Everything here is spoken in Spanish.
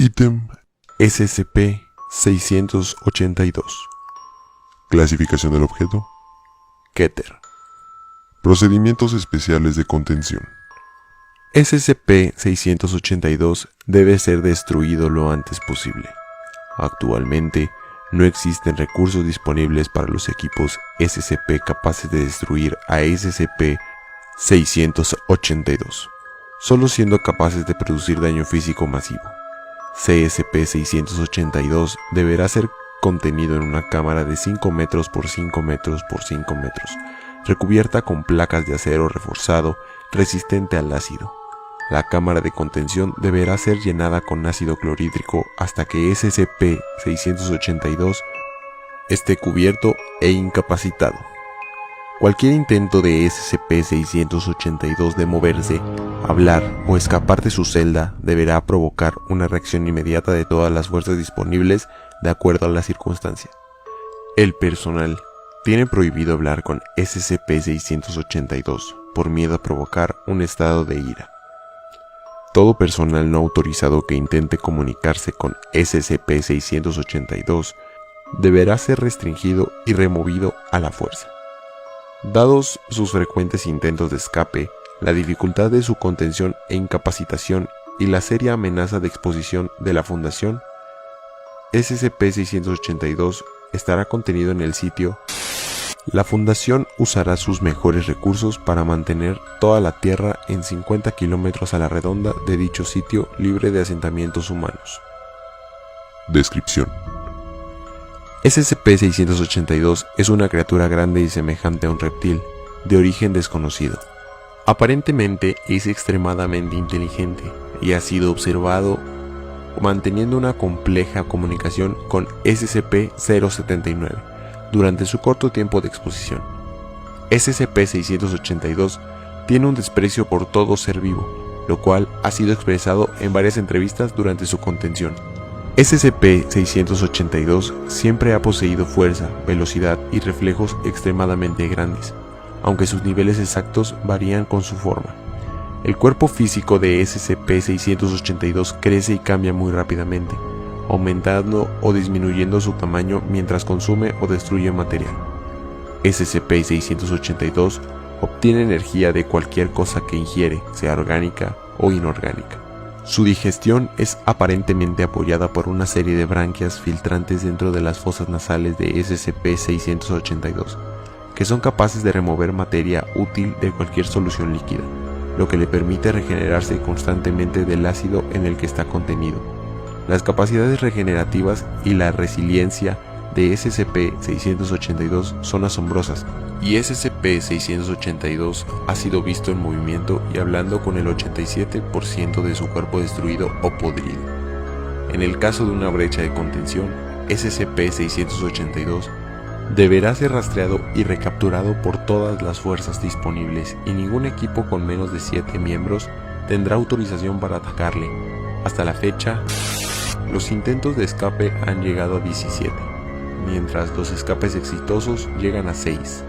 Ítem SCP-682. Clasificación del objeto: Keter. Procedimientos especiales de contención. SCP-682 debe ser destruido lo antes posible. Actualmente, no existen recursos disponibles para los equipos SCP capaces de destruir a SCP-682, solo siendo capaces de producir daño físico masivo. SCP-682 deberá ser contenido en una cámara de 5 metros por 5 metros por 5 metros, recubierta con placas de acero reforzado resistente al ácido. La cámara de contención deberá ser llenada con ácido clorhídrico hasta que SCP-682 esté cubierto e incapacitado. Cualquier intento de SCP-682 de moverse, hablar o escapar de su celda deberá provocar una reacción inmediata de todas las fuerzas disponibles de acuerdo a la circunstancia. El personal tiene prohibido hablar con SCP-682 por miedo a provocar un estado de ira. Todo personal no autorizado que intente comunicarse con SCP-682 deberá ser restringido y removido a la fuerza. Dados sus frecuentes intentos de escape, la dificultad de su contención e incapacitación y la seria amenaza de exposición de la Fundación, SCP-682 estará contenido en el sitio. La Fundación usará sus mejores recursos para mantener toda la Tierra en 50 kilómetros a la redonda de dicho sitio libre de asentamientos humanos. Descripción: SCP-682 es una criatura grande y semejante a un reptil, de origen desconocido. Aparentemente es extremadamente inteligente y ha sido observado manteniendo una compleja comunicación con SCP-079 durante su corto tiempo de exposición. SCP-682 tiene un desprecio por todo ser vivo, lo cual ha sido expresado en varias entrevistas durante su contención. SCP-682 siempre ha poseído fuerza, velocidad y reflejos extremadamente grandes, aunque sus niveles exactos varían con su forma. El cuerpo físico de SCP-682 crece y cambia muy rápidamente, aumentando o disminuyendo su tamaño mientras consume o destruye material. SCP-682 obtiene energía de cualquier cosa que ingiere, sea orgánica o inorgánica. Su digestión es aparentemente apoyada por una serie de branquias filtrantes dentro de las fosas nasales de SCP-682, que son capaces de remover materia útil de cualquier solución líquida, lo que le permite regenerarse constantemente del ácido en el que está contenido. Las capacidades regenerativas y la resiliencia de SCP-682 son asombrosas, y SCP-682 ha sido visto en movimiento y hablando con el 87% de su cuerpo destruido o podrido. En el caso de una brecha de contención, SCP-682 deberá ser rastreado y recapturado por todas las fuerzas disponibles, y ningún equipo con menos de 7 miembros tendrá autorización para atacarle. Hasta la fecha, los intentos de escape han llegado a 17, mientras los escapes exitosos llegan a 6.